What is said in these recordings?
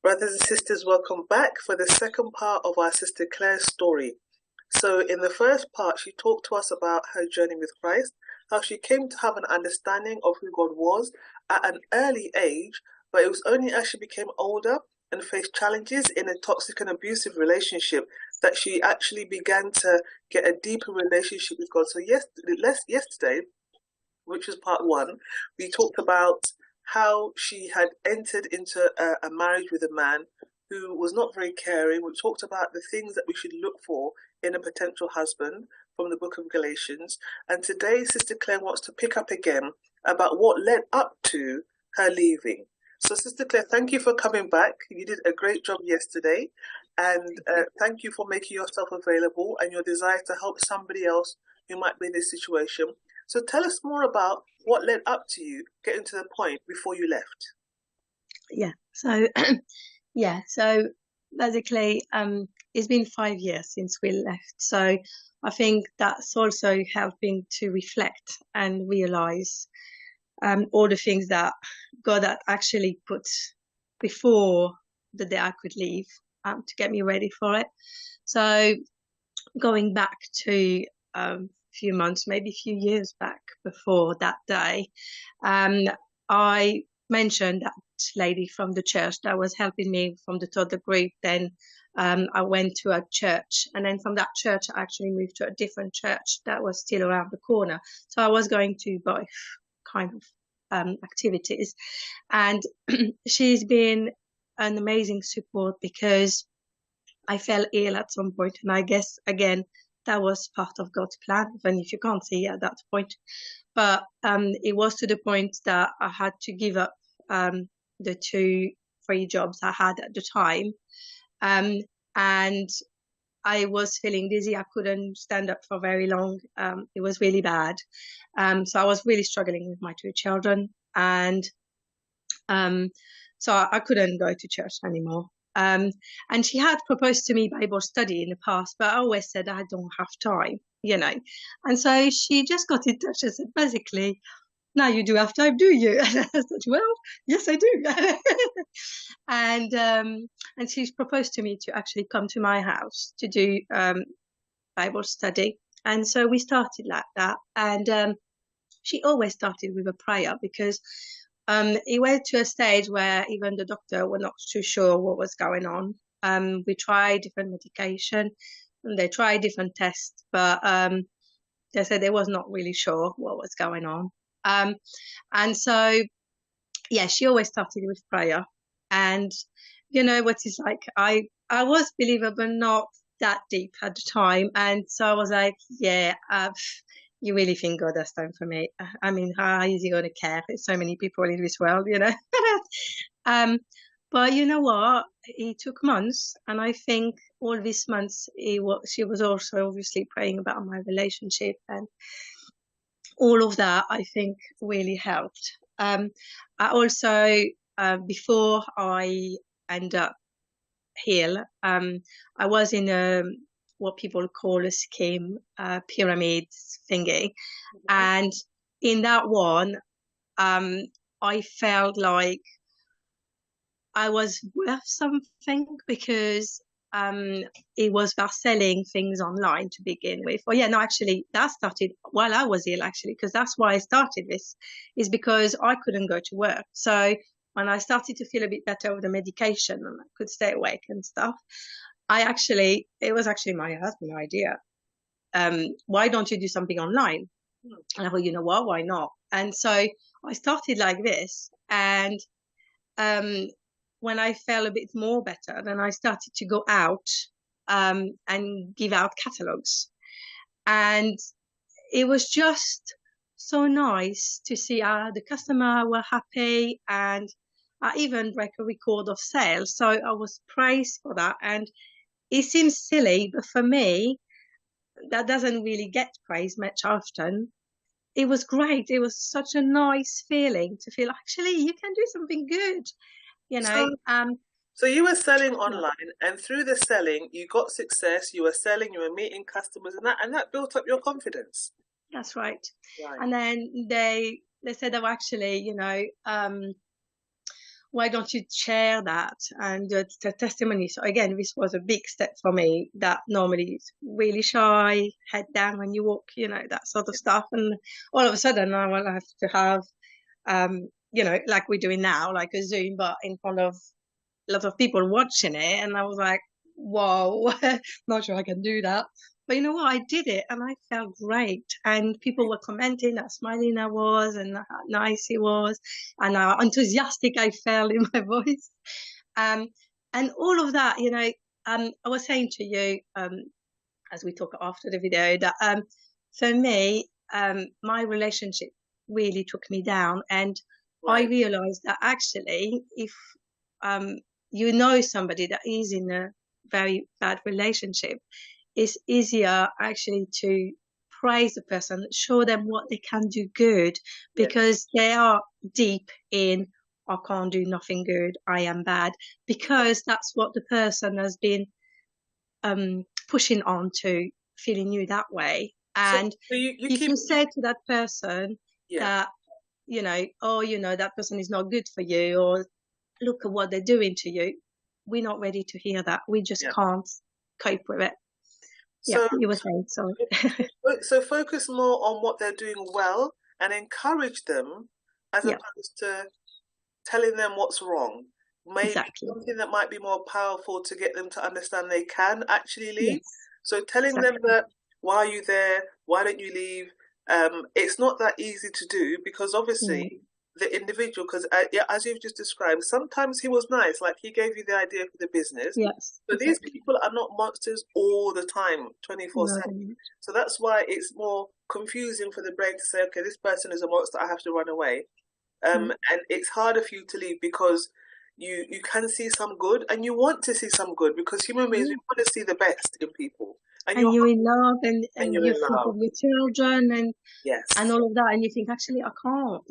Brothers and sisters, welcome back for the second part of our sister Claire's story. So, in the first part, she talked to us about her journey with Christ, how she came to have an understanding of who God was at an early age, but it was only as she became older and faced challenges in a toxic and abusive relationship that she actually began to get a deeper relationship with God. So, yesterday, which was part one, we talked about how she had entered into a marriage with a man who was not very caring. We talked about the things that we should look for in a potential husband from the book of Galatians. And today, Sister Claire wants to pick up again about what led up to her leaving. So, Sister Claire, thank you for coming back. You did a great job yesterday. And thank you for making yourself available and your desire to help somebody else who might be in this situation. So tell us more about what led up to you getting to the point before you left. Yeah. So, So basically, it's been 5 years since we left. So I think that's also helping to reflect and realize all the things that God had actually put before the day I could leave to get me ready for it. So going back to few months, maybe a few years back before that day, I mentioned that lady from the church that was helping me from the toddler group. Then I went to a church, and then from that church I actually moved to a different church that was still around the corner. So I was going to both kind of activities, and she's been an amazing support because I fell ill at some point, and I guess again that was part of God's plan, even if you can't see at that point. But it was to the point that I had to give up the 2-3 jobs I had at the time. And I was feeling dizzy. I couldn't stand up for very long. It was really bad. So I was really struggling with my 2 children. And so I couldn't go to church anymore. And she had proposed to me Bible study in the past, but I always said I don't have time, And so she just got in touch and said, basically, now you do have time, do you? And I said, well, yes, I do. And she's proposed to me to actually come to my house to do Bible study. And so we started like that. And she always started with a prayer because it went to a stage where even the doctor were not too sure what was going on. We tried different medication and they tried different tests, but they said they was not really sure what was going on. And so, she always started with prayer. And you know what it's like, I was believer, but not that deep at the time. And so I was like, you really think God has time for me? I mean, how is he going to care? There's so many people in this world, But you know what? It took months, and I think all these months, she was also obviously praying about my relationship, and all of that, I think, really helped. I also, before I end up here, I was in what people call a scheme, pyramid thingy. And in that one, I felt like I was worth something because it was about selling things online to begin with. Actually, that started while I was ill, actually, because that's why I started this, is because I couldn't go to work. So when I started to feel a bit better with the medication and I could stay awake and stuff, it was actually my husband's idea. Why don't you do something online? And I thought, you know what, why not? And so I started like this. And when I felt a bit more better, then I started to go out and give out catalogs. And it was just so nice to see the customer were happy, and I even break a record of sales. So I was praised for that. And it seems silly, but for me, that doesn't really get praised much often. It was great. It was such a nice feeling to feel, actually, you can do something good, So you were selling online, and through the selling, you got success. You were selling, you were meeting customers, and that built up your confidence. That's right. And then they said, oh, actually, why don't you share that and the testimony? So again, this was a big step for me, that normally is really shy, head down when you walk, that sort of stuff. And all of a sudden I will have to have, like we're doing now, like a Zoom, but in front of a lot of people watching it. And I was like, whoa, not sure I can do that. But you know what? I did it and I felt great. And people were commenting how smiling I was and how nice he was and how enthusiastic I felt in my voice. Um, and all of that, I was saying to you, as we talk after the video, that for me, my relationship really took me down. And I Right. realized that actually, if um, somebody that is in a very bad relationship, it's easier actually to praise the person, show them what they can do good, Yes. because they are deep in, I can't do nothing good, I am bad, because that's what the person has been pushing on to, feeling you that way. So, And so you if keep, you say to that person yeah, that, oh, that person is not good for you, or look at what they're doing to you, we're not ready to hear that. We just yeah. can't cope with it. Yeah, So, you were saying, sorry. so focus more on what they're doing well and encourage them as Yeah, opposed to telling them what's wrong. Maybe exactly. something that might be more powerful to get them to understand they can actually leave. Yes, So telling them exactly. that, why are you there? Why don't you leave? It's not that easy to do because obviously No, the individual, because yeah, as you've just described, sometimes he was nice, like he gave you the idea for the business, yes, but these exactly. people are not monsters all the time, No, 24/7. they're not. So that's why it's more confusing for the brain to say, okay, this person is a monster, I have to run away. Mm. And it's harder for you to leave because you can see some good and you want to see some good because human beings, we Yeah. want to see the best in people, and And you're you're in love, and, and and you're you in think love. of your children, and Yes, all of that, and you think, actually, I can't,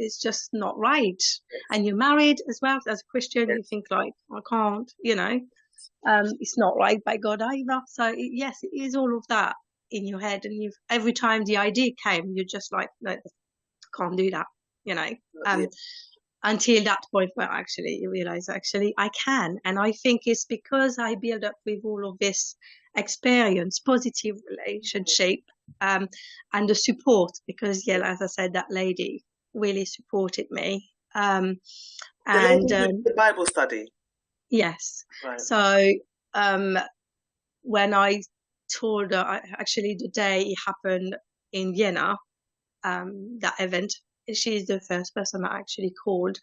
it's just not right. yes, And you're married as well as a Christian, yes. you think like, I can't, it's not right by God either. So yes, it is all of that in your head, and you've every time the idea came, you're just like, no, can't do that, you know. Yeah. Um, until that point where actually you realize actually I can, and I think it's because I build up with all of this experience, positive relationship, um, and the support. Because yeah, as I said, that lady really supported me, The and lady who did the Bible study, yes. right? So um, when I told her, actually the day it happened in Vienna, that event, she's the first person I actually called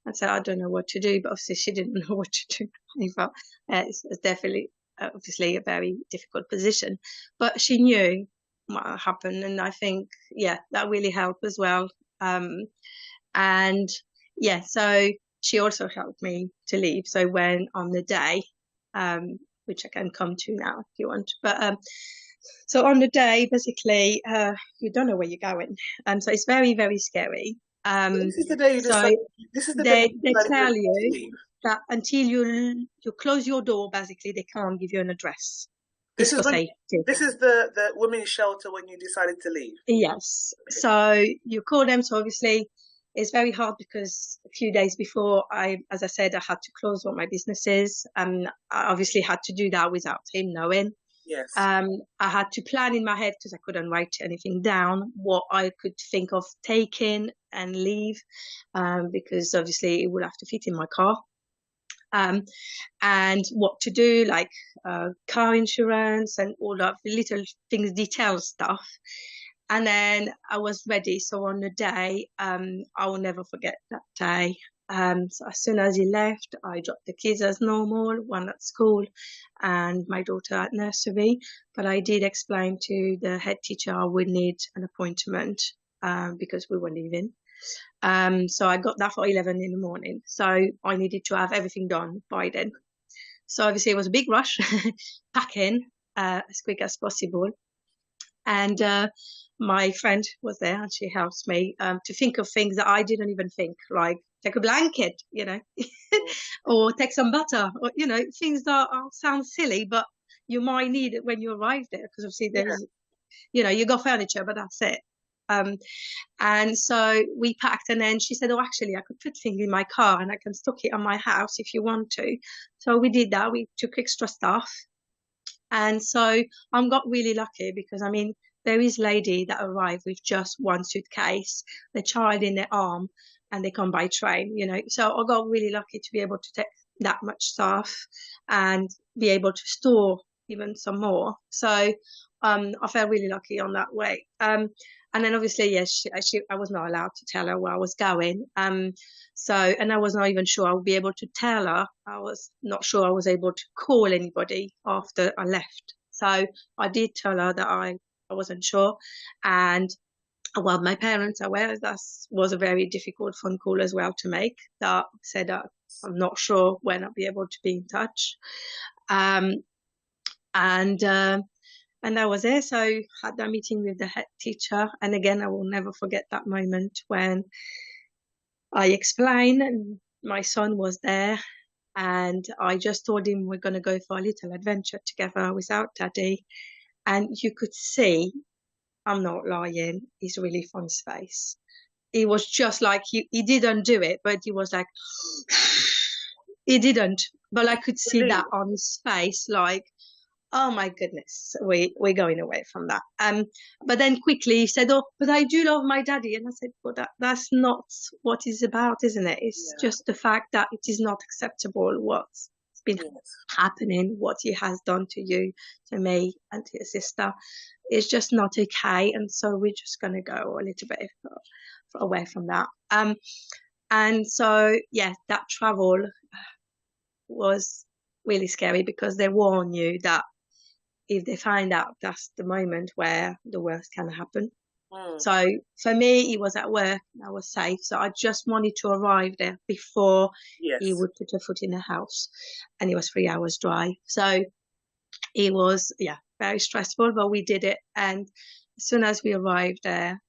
and said, I don't know what to do, but obviously she didn't know what to do either. It's definitely, obviously, a very difficult position, but she knew what happened. And I think, yeah, that really helped as well. And yeah, so she also helped me to leave. So when on the day, which I can come to now if you want, but so on the day, basically, you don't know where you're going, so it's very, very scary. So Um, this is the day you so decide. This is the day they you they decided to tell you leave. that until you close your door, basically, they can't give you an address. This It's is for when. safety. This is the women's shelter when you decided to leave. Yes. So you call them. So obviously, it's very hard because a few days before, as I said, I had to close all my businesses. I obviously had to do that without him knowing. Yes, I had to plan in my head, because I couldn't write anything down, what I could think of taking and leave, because obviously it would have to fit in my car. Um, and what to do, like car insurance and all of the little things, detail stuff. And then I was ready. So on the day, I will never forget that day. So as soon as he left, I dropped the kids as normal, one at school and my daughter at nursery. But I did explain to the head teacher I would need an appointment, because we were leaving. So I got that for 11 in the morning. So I needed to have everything done by then. So obviously it was a big rush, packing as quick as possible. And my friend was there and she helped me to think of things that I didn't even think, like take a blanket, or take some butter, or, things that sound silly, but you might need it when you arrive there, because obviously yeah, there's, you got furniture, but that's it. And so we packed, and then she said, oh, actually, I could put things in my car and I can stock it on my house if you want to. So we did that. We took extra stuff. And so I got really lucky because, I mean, there is lady that arrived with just one suitcase, the child in their arm, and they come by train, you know. So I got really lucky to be able to take that much stuff and be able to store even some more. So I felt really lucky on that way. And then obviously, yes, I was not allowed to tell her where I was going. So, and I was not even sure I would be able to tell her. I was not sure I was able to call anybody after I left. So I did tell her that I wasn't sure. And well, my parents are aware that was a very difficult phone call as well to make. That said that I'm not sure when I'll be able to be in touch. Um, and that was it. So I had that meeting with the head teacher. And again, I will never forget that moment when I explained and my son was there. And I just told him we're going to go for a little adventure together without daddy. And you could see, I'm not lying, his relief on his face. He was just like, he didn't do it, but he was like, he didn't. But I could see that on his face, like, oh my goodness, we're going away from that. But then quickly he said, oh, but I do love my daddy. And I said, well, that's not what it's about, isn't it? It's just the fact that it is not acceptable what's been happening, what he has done to you, to me, and to your sister. It's just not okay. And so we're just going to go a little bit away from that. And so, yeah, that travel was really scary because they warn you that if they find out, that's the moment where the worst can happen. So for me, he was at work and I was safe. So I just wanted to arrive there before he would put a foot in the house. And it was 3 hours drive. So it was, very stressful, but we did it. And as soon as we arrived there,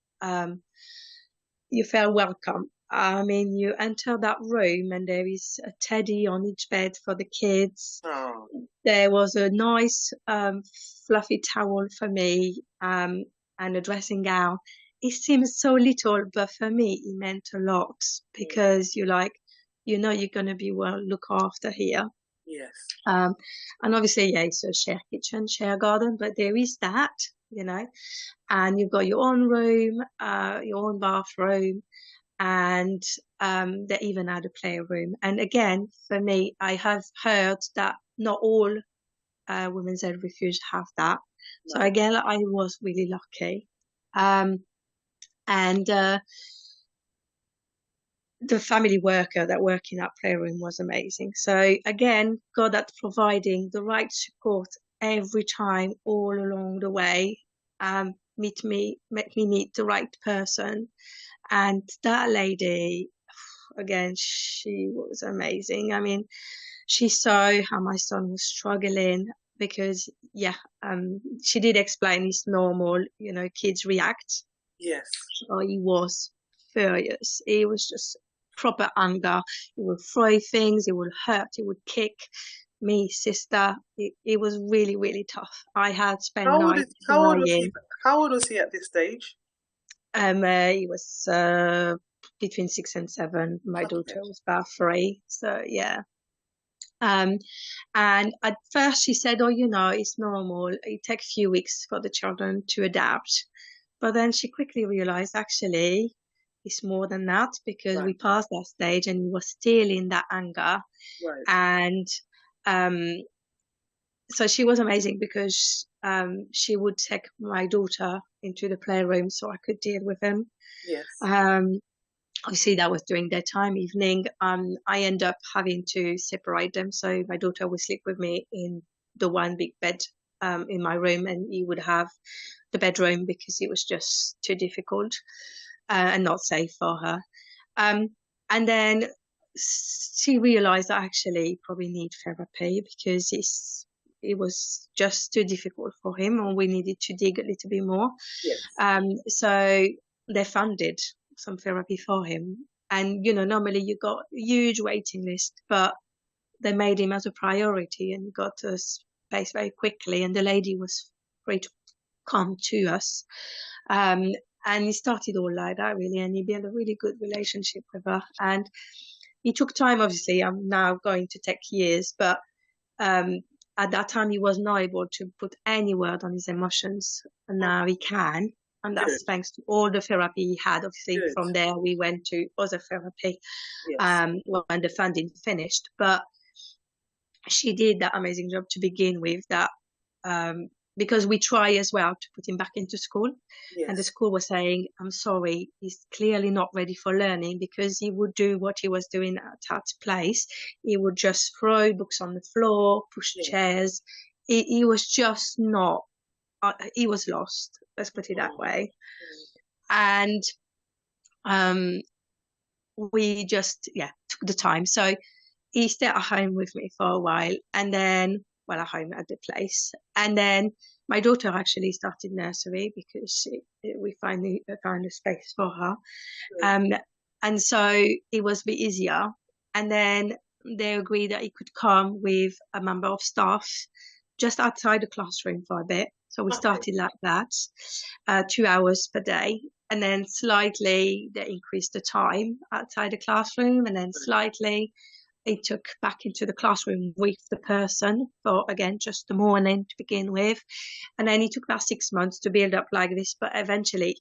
you felt welcome. I mean, you enter that room and there is a teddy on each bed for the kids. Oh. There was a nice fluffy towel for me and a dressing gown. It seems so little, but for me, it meant a lot because you're like, you know, you're going to be well looked after here. Yes. And obviously, it's a share kitchen, share garden, but there is that, you know, and you've got your own room, your own bathroom, and they even had a playroom. And again, for me, I have heard that not all women's aid refuge have that. So again, I was really lucky. And the family worker that worked in that playroom was amazing. So again, God at providing the right support every time all along the way, make me meet the right person. And that lady, again, she was amazing. I mean, she saw how my son was struggling because, she did explain it's normal, you know, kids react. Yes. So he was furious. He was just proper anger. He would throw things, he would hurt, he would kick me, sister. It was really, really tough. I had spent nights crying. How old was he at this stage? He was between 6 and 7. My daughter was about 3. So yeah. And at first she said, oh, you know, it's normal. It takes a few weeks for the children to adapt. But then she quickly realized actually it's more than that because we passed that stage and we were still in that anger. And so she was amazing because she would take my daughter into the playroom so I could deal with him. Yes. Obviously, that was during their time, evening. I end up having to separate them. So my daughter would sleep with me in the one big bed in my room, and he would have the bedroom because it was just too difficult and not safe for her. And then she realized I actually probably need therapy because it was just too difficult for him and we needed to dig a little bit more. Yes. So they funded some therapy for him. And, you know, normally you got a huge waiting list, but they made him as a priority and got a space very quickly. And the lady was free to come to us. And he started all like that, really, and he built a really good relationship with her. And it took time, obviously. I'm now going to take years, but um, at that time he was not able to put any word on his emotions, and now he can. And that's Good, thanks to all the therapy he had. Obviously, good. from there we went to other therapy Yes. when the funding finished. But she did that amazing job to begin with. That um, because we try as well to put him back into school, and the Yes. school was saying, "I'm sorry, he's clearly not ready for learning because he would do what he was doing at that place. He would just throw books on the floor, push Yes. chairs. He was just not. He was lost. Let's put it that Mm, way." mm. And um, we just took the time. So he stayed at home with me for a while, and then at home at the place, and then my daughter actually started nursery because we finally found a space for her, Good. um, and so it was a bit easier. And then they agreed that he could come with a member of staff just outside the classroom for a bit. So we Okay. started like that, 2 hours per day. And then slightly they increased the time outside the classroom, and then slightly it took back into the classroom with the person for, again, just the morning to begin with. And then it took about 6 months to build up like this, but eventually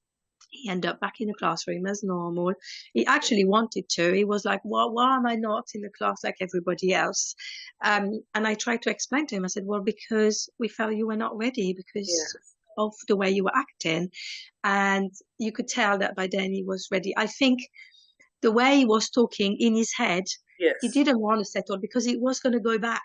he ended up back in the classroom as normal. He actually wanted to. He was like, well, why am I not in the class like everybody else? And I tried to explain to him, I said, well, because we felt you were not ready because Yes. of the way you were acting. And you could tell that by then he was ready. I think the way he was talking in his head, he Yes. didn't want to settle because he was going to go back.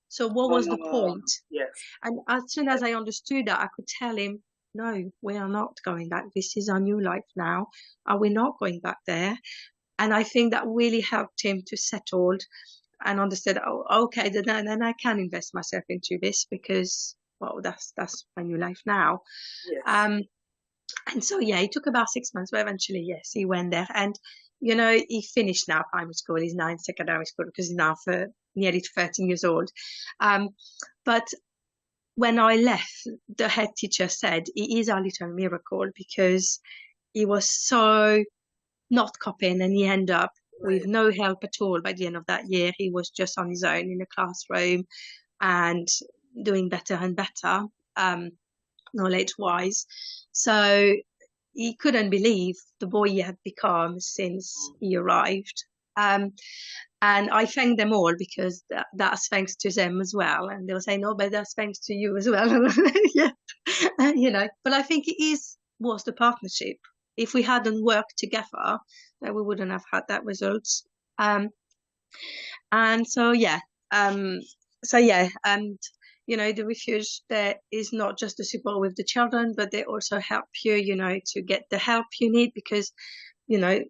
So what was the Ah, point? yes. And as soon as I understood that, I could tell him, no, we are not going back. This is our new life now. And we're not going back there. And I think that really helped him to settle and understood, oh, okay, then I can invest myself into this because, well, that's my new life now. Yes. Um, and so, yeah, it took about 6 months, but eventually, yes, he went there. And, he finished now primary school. He's now in secondary school because he's now for nearly 13 years old. Um, but when I left, the head teacher said, he is our little miracle because he was so not copying, and he ended up with Right. no help at all by the end of that year. He was just on his own in the classroom and doing better and better, knowledge wise. So he couldn't believe the boy he had become since he arrived. Um, and I thank them all because that's thanks to them as well. And they'll say, no, but that's thanks to you as well. Yeah, but I think was the partnership. If we hadn't worked together, then we wouldn't have had that result. Um, and so, yeah, um, and the refuge there is not just the support with the children, but they also help you, to get the help you need because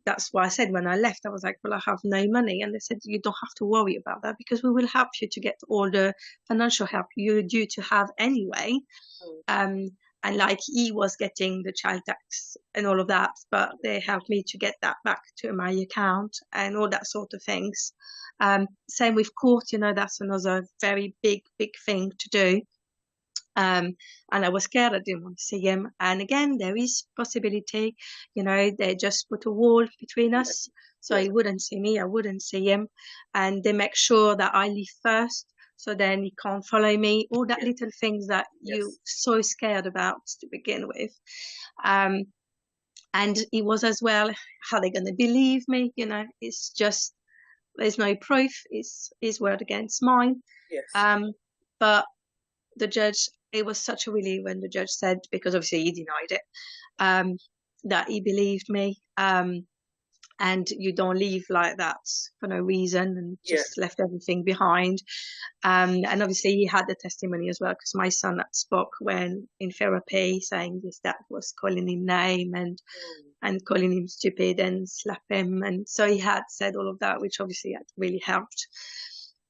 that's why I said when I left, I was like, well, I have no money. And they said, you don't have to worry about that because we will help you to get all the financial help you're due to have anyway. Mm. Um, and like he was getting the child tax and all of that, but they helped me to get that back to my account and all that sort of things. Same with court, that's another very big, big thing to do. And I was scared. I didn't want to see him. And again, there is possibility, they just put a wall between Yes. us. So Yes. he wouldn't see me, I wouldn't see him. And they make sure that I leave first. So then he can't follow me. All that Yes. little things that you Yes. so scared about to begin with. Um, and he was as well, how they going to believe me? It's just, there's no proof. It's his word against mine. Yes. Um, but the judge, it was such a relief when the judge said, because obviously he denied it, that he believed me, and you don't leave like that for no reason and Yes. just left everything behind. And obviously he had the testimony as well because my son that spoke when in therapy saying his dad was calling him name Mm. and calling him stupid and slap him, and so he had said all of that, which obviously had really helped.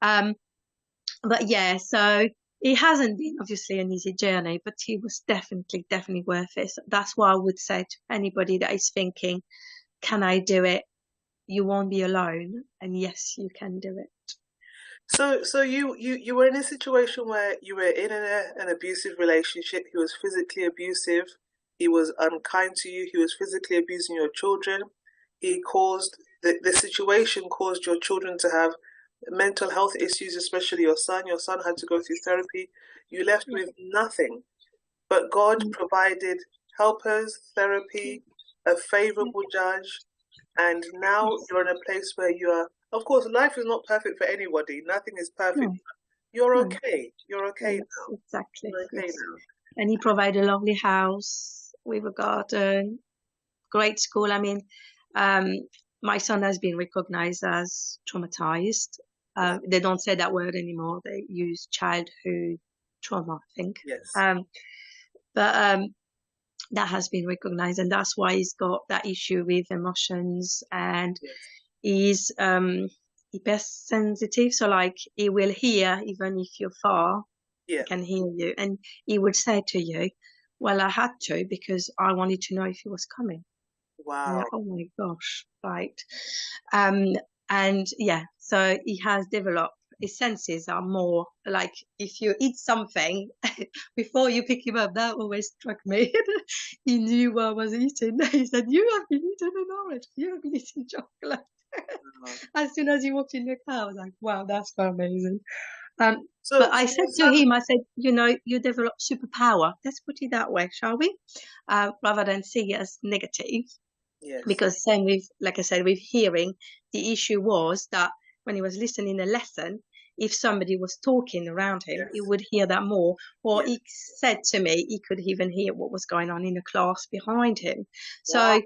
But yeah, so it hasn't been obviously an easy journey, but it was definitely worth it. So that's why I would say to anybody that is thinking, can I do it? You won't be alone. And yes, you can do it. So you were in a situation where you were in an abusive relationship. He was physically abusive. he was unkind to you, he was physically abusing your children, he caused the situation caused your children to have mental health issues, especially your son. Your son had to go through therapy. You left with nothing, but God provided helpers, therapy, a favorable judge, and now you're in a place where you are. Of course, life is not perfect for anybody. Nothing is perfect. No, You're no. okay. You're okay Yes, now. exactly. You're okay Yes. now. And he provided a lovely house with a garden, great school. I mean, my son has been recognized as traumatized. Wow. They don't say that word anymore. They use childhood trauma, I think. Yes. But that has been recognized, and that's why he's got that issue with emotions, and Yes. he's hypersensitive. So like he will hear even if you're far, Yeah. he can hear you, and he would say to you, "Well, I had to because I wanted to know if he was coming." Wow. Oh my gosh, right. And yeah, so he has developed, his senses are more like if you eat something before you pick him up, that always struck me. He knew what I was eating. He said, "You have been eating an orange, you have been eating chocolate." Wow. As soon as he walked in the car, I was like, wow, that's so amazing. So, But I so said to him, I said, you develop superpower. Let's put it that way, shall we? Rather than see it as negative. yes. Because same with, like I said, with hearing, the issue was that when he was listening a lesson, if somebody was talking around him, Yes. he would hear that more. Or Yes. he said to me, he could even hear what was going on in the class behind him. So Wow.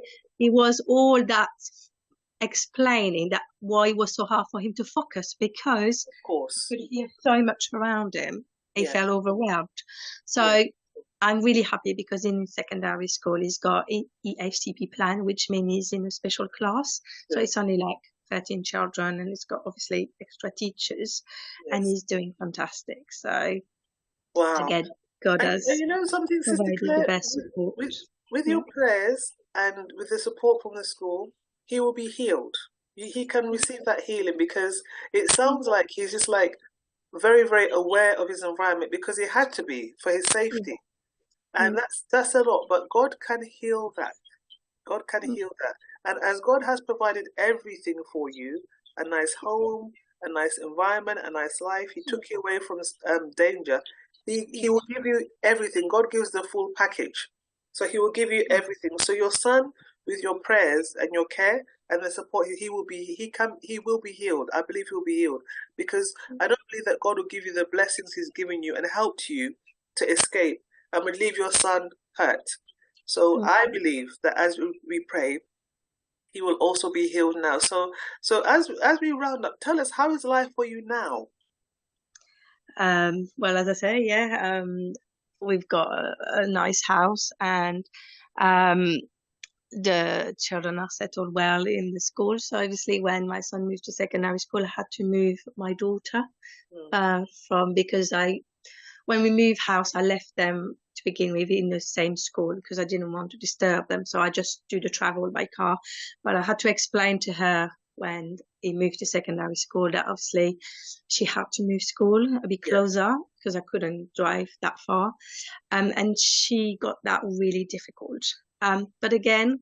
it was all that explaining that why it was so hard for him to focus, because Of course. he could hear so much around him. He Yeah. felt overwhelmed. So Yeah. I'm really happy because in secondary school he's got EHCP plan, which means he's in a special class. So Good. it's only like 13 children, and he's got obviously extra teachers, and Yes. he's doing fantastic. So Wow. again, God And has you know something, Sister provided the Claire, best support. with Yeah. your prayers and with the support from the school, he will be healed. He can receive that healing, because it sounds like he's just like very, very aware of his environment, because he had to be for his safety. And Mm. that's a lot, but God can heal that. God can Mm. heal that. And as God has provided everything for you, a nice home, a nice environment, a nice life, He took you away from danger. He will give you everything. God gives the full package. So He will give you everything. So your son, with your prayers and your care and the support, he will be healed. I believe he will be healed, because I don't believe that God will give you the blessings He's given you and helped you to escape and would leave your son hurt. So I believe that as we pray, he will also be healed now. So as we round up, tell us, how is life for you now? Well, as I say, yeah, we've got a nice house, and um, the children are settled well in the school. So obviously, when my son moved to secondary school, I had to move my daughter because when we moved house, I left them to begin with in the same school because I didn't want to disturb them. So I just do the travel by car. But I had to explain to her when he moved to secondary school that obviously she had to move school a bit closer because I couldn't drive that far. And she got that really difficult. But again,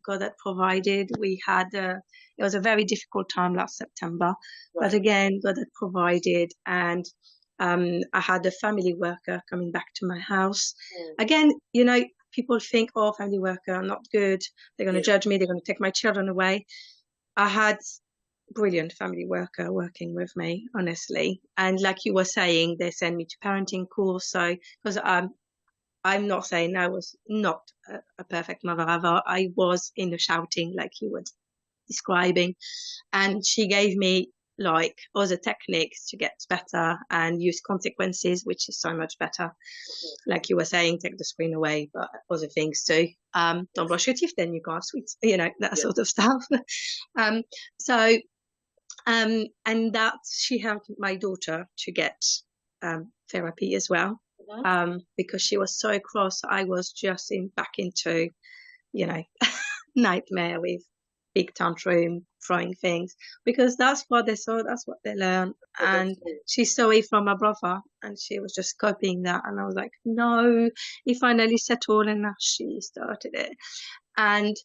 God had provided. It was a very difficult time last September, but again, God had provided, and I had a family worker coming back to my house. Again, people think, oh, family worker are not good. They're going to judge me. They're going to take my children away. I had brilliant family worker working with me, honestly. And like you were saying, they sent me to parenting course. So, because I'm not saying I was not a perfect mother ever. I was in the shouting, like you were describing. And she gave me like other techniques to get better and use consequences, which is so much better. Like you were saying, take the screen away, but other things too. Don't brush your teeth, then you can't sweet, that sort of stuff. And that she helped my daughter to get therapy as well. Because she was so cross, I was just back into, nightmare with big tantrum, throwing things, because that's what they saw, that's what they learn. What they And say. she saw it from her brother, and she was just copying that. And I was like, no, he finally settled, and now she started it. And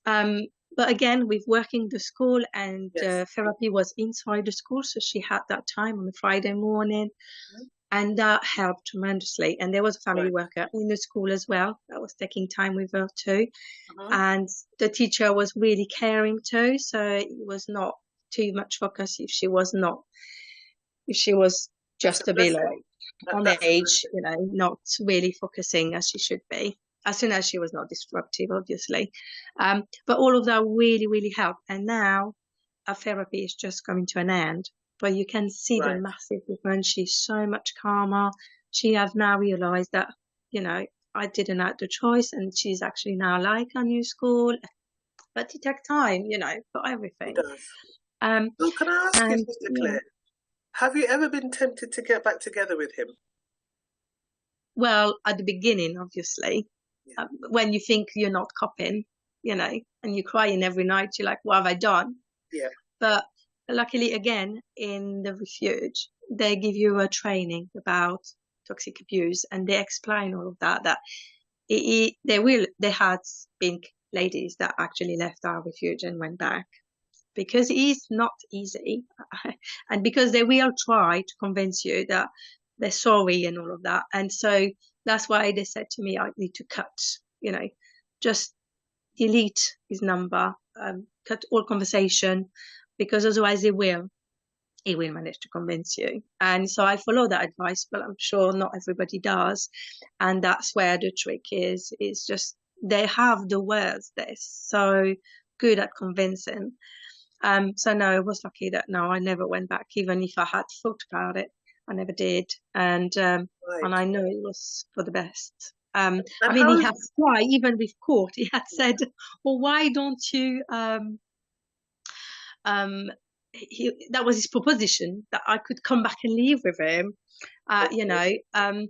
um, but again, with working the school, and Yes. therapy was inside the school, so she had that time on a Friday morning, Mhm. and that helped tremendously. And there was a family Right. worker in the school as well that was taking time with her too. Mhm. And the teacher was really caring too, so it was not too much focus if she was That's a just a bit blessing. like on That's a age, blessing. not really focusing as she should be, as soon as she was not disruptive, obviously. But all of that really, really helped. And now our therapy is just coming to an end, but you can see the Right. massive difference. She's so much calmer. She has now realized that, I didn't have the choice, and she's actually now like a new school. But it takes time, for It everything. does. Um, So can I ask you, and Sister yeah, Claire, have you ever been tempted to get back together with him? well, at the beginning, obviously, Yeah. when you think you're not coping, and you're crying every night, you're like, what have I done? Yeah. But luckily, again, in the refuge, they give you a training about toxic abuse, and they explain all of that. That there has been ladies that actually left our refuge and went back, because it is not easy, and because they will try to convince you that they're sorry and all of that. And so that's why they said to me, I need to cut, just delete his number, cut all conversation, because otherwise he will manage to convince you. And so I follow that advice, but I'm sure not everybody does. And that's where the trick is just they have the words. They're so good at convincing. So no, I was lucky that no, I never went back, even if I had thought about it. I never did. And Right. I know it was for the best. I And mean, how he is had tried, even with court, he had said, well, why don't you that was his proposition, that I could come back and live with him. Uh, you okay? know, um,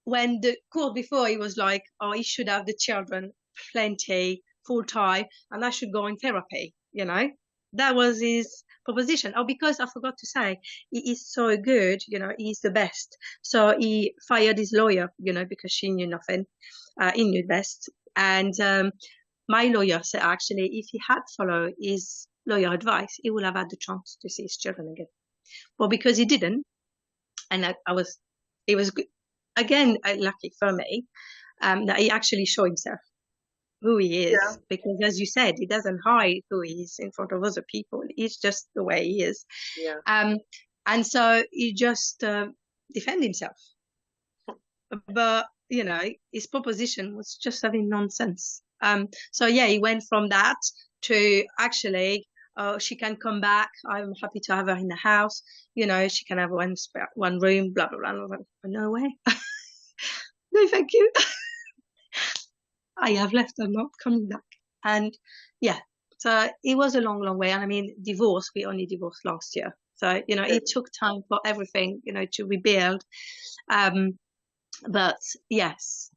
when the court before, he was like, oh, he should have the children plenty, full time, and I should go in therapy. That was his proposition. Oh, because I forgot to say, he is so good. He's the best. So he fired his lawyer. Because she knew nothing. He knew best. And my lawyer said, actually, if he had followed his lawyer advice, he would have had the chance to see his children again. But because he didn't, and it was again lucky for me, that he actually showed himself who he Yeah. is, because as you said, he doesn't hide who he is in front of other people. He's just the way he is. Yeah. Um, and so he just defend himself. But his proposition was just having nonsense. So yeah, he went from that to actually, oh, she can come back. I'm happy to have her in the house. She can have one room. Blah blah blah. And I was like, no way, no, thank you. I have left. I'm not coming back. And yeah, so it was a long, long way. And I mean, divorce. We only divorced last year, so Okay. it took time for everything, to rebuild. Um, but yes,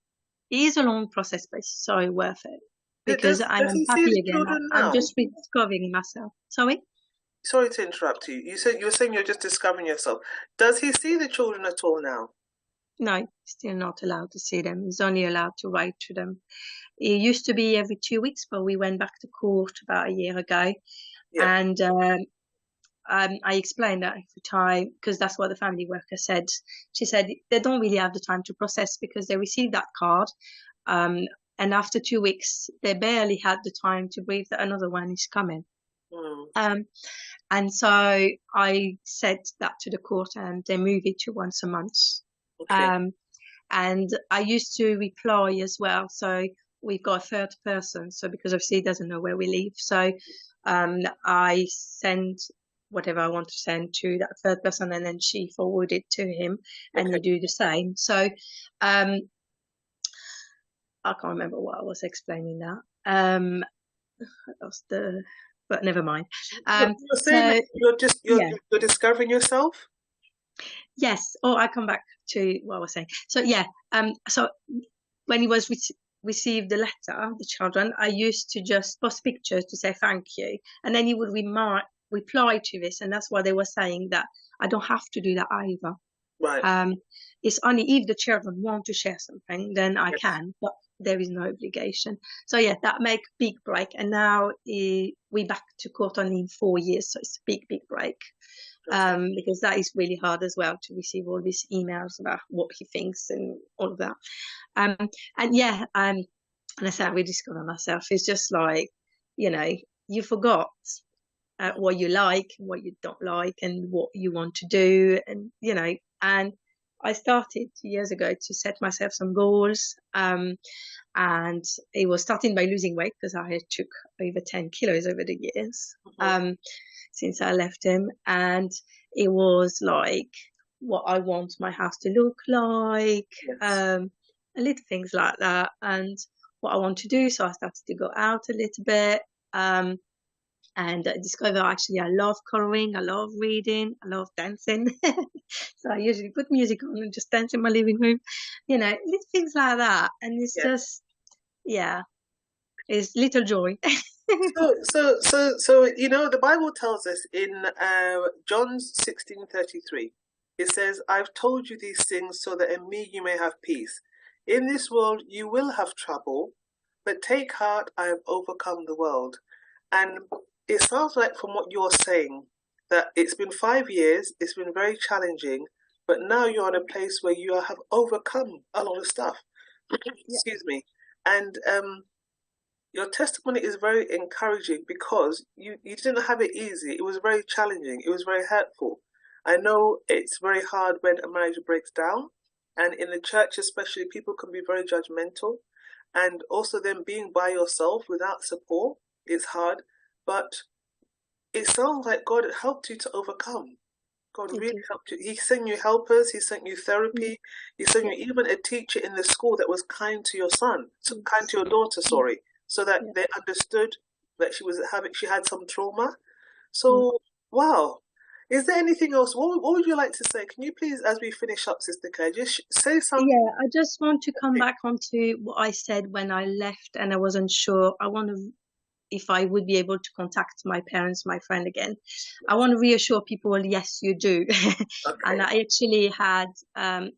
it is a long process, but it's so worth it, because I Does am he see happy the again. children I'm now? just rediscovering myself. Sorry? Sorry to interrupt you. You were saying you're just discovering yourself. Does he see the children at all now? No, still not allowed to see them. He's only allowed to write to them. It used to be every 2 weeks, but we went back to court about a year ago. Yeah. And I explained that every time, because that's what the family worker said. She said they don't really have the time to process, because they received that card. Um, and after 2 weeks, they barely had the time to breathe that another one is coming. Mm. Um, and so I said that to the court, and they moved it to once a month. Okay. Um, and I used to reply as well. So we've got a third person. So because obviously he doesn't know where we live. So I send whatever I want to send to that third person, and then she forwarded it to him, and Okay. you do the same. So I can't remember what I was explaining that. I lost but never mind. You're saying that So you're just yeah, you're discovering yourself. yes. Or I come back to what I was saying. So yeah. So when he was received the letter, the children, I used to just post pictures to say thank you. And then he would reply to this. And that's why they were saying that I don't have to do that either. Right. It's only if the children want to share something, then I Yes. can, but there is no obligation. So yeah, that make big break. And now we back to court only in 4 years. So it's a big break. Okay. Because that is really hard as well to receive all these emails about what he thinks and all of that. And yeah, and I say I really discover myself. It's just like, you forgot what you like, what you don't like, and what you want to do, and I started years ago to set myself some goals. And it was starting by losing weight because I had took over 10 kilos over the years. Since I left him, and it was like what I want my house to look like, Yes. little things like that, and what I want to do. So I started to go out a little bit, and I discovered actually I love coloring, I love reading, I love dancing. So I usually put music on and just dance in my living room, little things like that, and it's Yes. just, yeah, it's little joy. So, the Bible tells us in John 16:33, it says, I've told you these things so that in me you may have peace. In this world you will have trouble, but take heart, I have overcome the world. And it sounds like from what you're saying that it's been 5 years, it's been very challenging, but now you're in a place where you have overcome a lot of stuff. Yeah. Excuse me. And your testimony is very encouraging because you didn't have it easy. It was very challenging. It was very hurtful. I know it's very hard when a marriage breaks down, and in the church especially, people can be very judgmental, and also then being by yourself without support is hard. But it sounds like God helped you to overcome. God It really is. helped you. He sent you helpers. He sent you Mm, therapy. He sent yeah. you even a teacher in the school that was kind to your son, so kind Yes. to your daughter. Mm, Sorry, so that yeah. they understood that she had some trauma. Mm. So wow, is there anything else? What would you like to say? Can you please, as we finish up, Sister Claire, just say something? Yeah, I just want to come back onto what I said when I left and I wasn't sure. I want to, if I would be able to contact my parents, my friend again. I want to reassure people, yes, you do. And Okay, I actually had,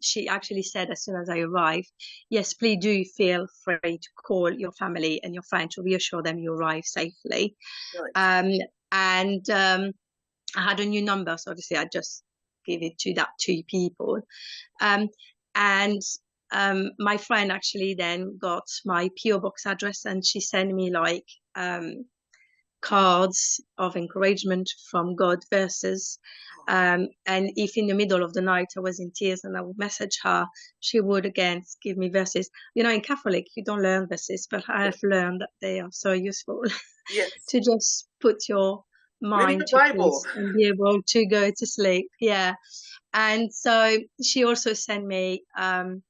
she actually said as soon as I arrived, yes, please do feel free to call your family and your friend to reassure them you arrived safely. right. Um, and I had a new number, so obviously I just give it to that two people. Um, and my friend actually then got my PO box address, and she sent me like cards of encouragement from God verses. And if in the middle of the night I was in tears and I would message her, she would again give me verses. In Catholic, you don't learn verses, but I have learned that they are so useful Yes, to just put your reading mind the to Bible. peace and be able to go to sleep. Yeah. And so she also sent me Our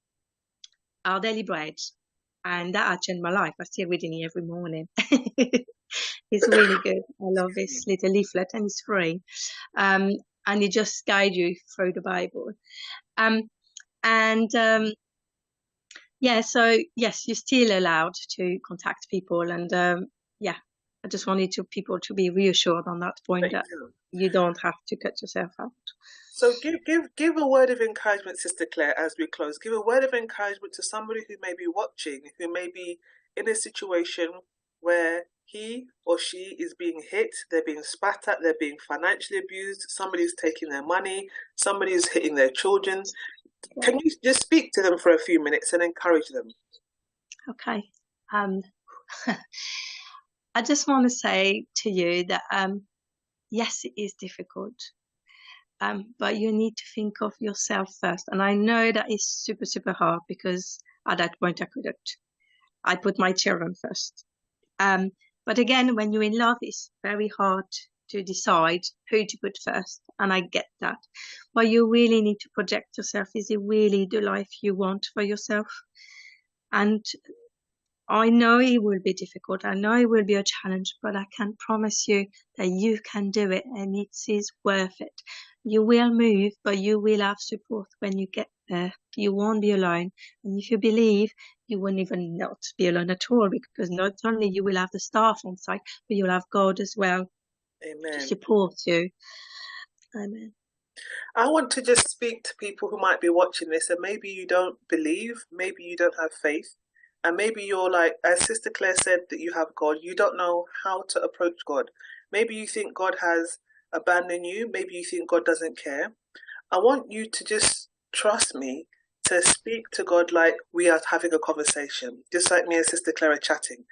Daily Bread, and that changed my life. I still reading it every morning. It's really good. I love this little leaflet, and it's free. Um, and it just guides you through the Bible. Um, and yeah, so yes, you're still allowed to contact people, and yeah, I just wanted people to be reassured on that point Thank that you. you don't have to cut yourself out. So give a word of encouragement, Sister Claire, as we close. Give a word of encouragement to somebody who may be watching, who may be in a situation where he or she is being hit, they're being spat at, they're being financially abused, somebody's taking their money, somebody's hitting their children. Yeah. Can you just speak to them for a few minutes and encourage them? Okay. Um, I just want to say to you that yes, it is difficult, but you need to think of yourself first. And I know that is super hard because at that point I couldn't. I put my children first. Um, but again, when you're in love, it's very hard to decide who to put first, and I get that. But you really need to project yourself. Is it really the life you want for yourself? And I know it will be difficult. I know it will be a challenge, but I can promise you that you can do it, and it is worth it. You will move, but you will have support when you get there. You won't be alone. And if you believe, you won't even not be alone at all, because not only you will have the staff on site, but you'll have God as well to Amen. support you. Amen. I want to just speak to people who might be watching this, and maybe you don't believe, maybe you don't have faith, and maybe you're like, as Sister Claire said, that you have God. You don't know how to approach God. Maybe you think God has abandoned you. Maybe you think God doesn't care. I want you to just trust me to speak to God like we are having a conversation, just like me and Sister Claire are chatting.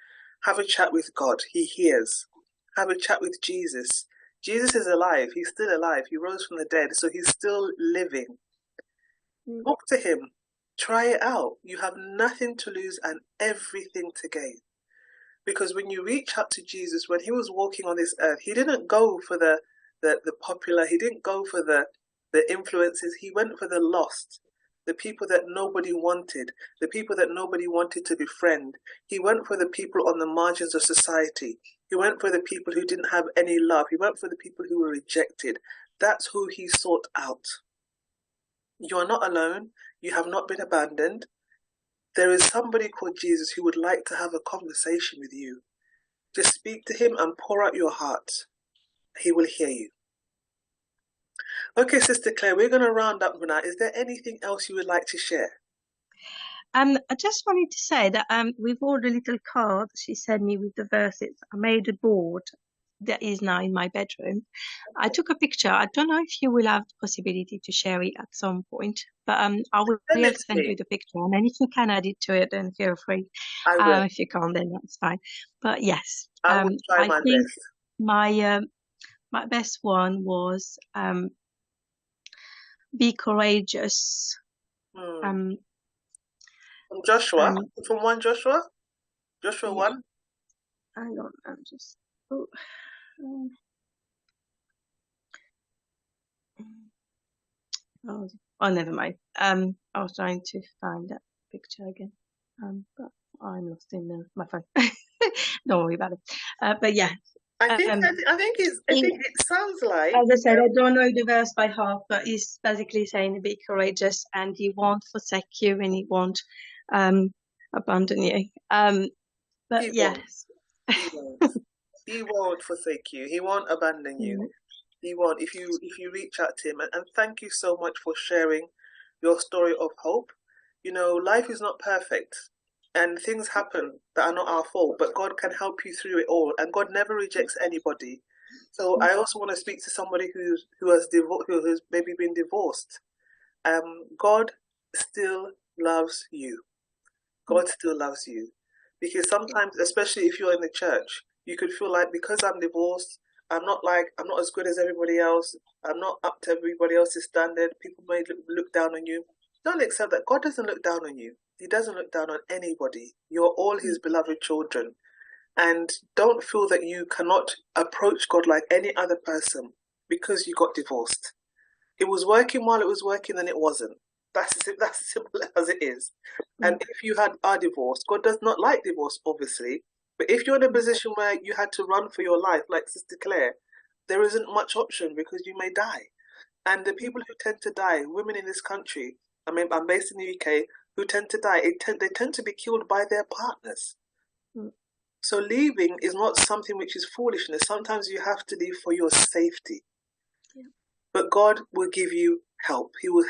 Have a chat with God. He hears. Have a chat with Jesus. Jesus is alive. He's still alive. He rose from the dead, so he's still living. Talk to him. Try it out. You have nothing to lose and everything to gain. Because when you reach out to Jesus, when he was walking on this earth, he didn't go for the popular, he didn't go for the influences, he went for the lost, the people that nobody wanted, the people that nobody wanted to befriend. He went for the people on the margins of society. He went for the people who didn't have any love. He went for the people who were rejected. That's who he sought out. You are not alone. You have not been abandoned. There is somebody called Jesus who would like to have a conversation with you. Just speak to him and pour out your heart. He will hear you. Okay, Sister Claire, we're going to round up now. Is there anything else you would like to share? I just wanted to say that with all the little cards she sent me with the verses, I made a board that is now in my bedroom. I took a picture. I don't know if you will have the possibility to share it at some point, but I will send you the picture. And then if you can add it to it, then feel free. I will. If you can't, then that's fine. But yes, I will try my think best. My best one was be courageous. From Joshua? From 1 Joshua? Joshua 1? Hang on, I'm just... Oh, never mind. I was trying to find that picture again, but I'm lost in my phone. Don't worry about it. But yeah, I think it sounds like. As I said, I don't know the verse by heart, but he's basically saying be courageous, and he won't forsake you, and he won't abandon you. But he yes, won't. He won't forsake you. He won't abandon you. He won't. If you reach out to him, and thank you so much for sharing your story of hope. You know, life is not perfect, and things happen that are not our fault, but God can help you through it all, and God never rejects anybody. So I also want to speak to somebody who has maybe been divorced. God still loves you. God still loves you, because sometimes, especially if you're in the church, you could feel like because I'm divorced, I'm not as good as everybody else. I'm not up to everybody else's standard. People may look down on you. Don't accept that. God doesn't look down on you. He doesn't look down on anybody. You're all his beloved children. And don't feel that you cannot approach God like any other person because you got divorced. It was working while it was working, and it wasn't. That's as simple as it is. And if you are divorced, God does not like divorce, obviously. But if you're in a position where you had to run for your life, like Sister Claire, there isn't much option because you may die. And the people who tend to die, women in this country, I mean, I'm based in the UK, who tend to die, they tend to be killed by their partners. So leaving is not something which is foolishness. Sometimes you have to leave for your safety. But God will give you help. He will.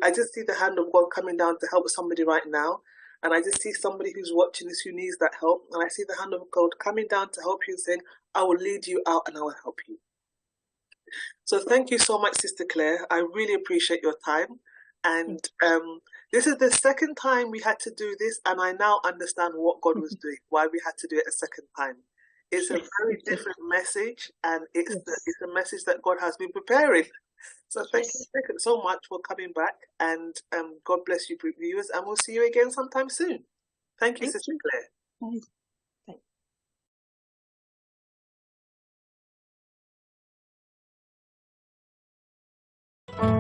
I just see the hand of God coming down to help somebody right now, and I just see somebody who's watching this who needs that help, and I see the hand of God coming down to help you, saying, "I will lead you out, and I will help you." So thank you so much, Sister Claire. I really appreciate your time, and this is the second time we had to do this, and I now understand what God was doing, why we had to do it a second time. It's a very different message, and it's a message that God has been preparing. So thank you so much for coming back, and God bless you, viewers, and we'll see you again sometime soon. Thank you, Sister Claire. Bye. Bye.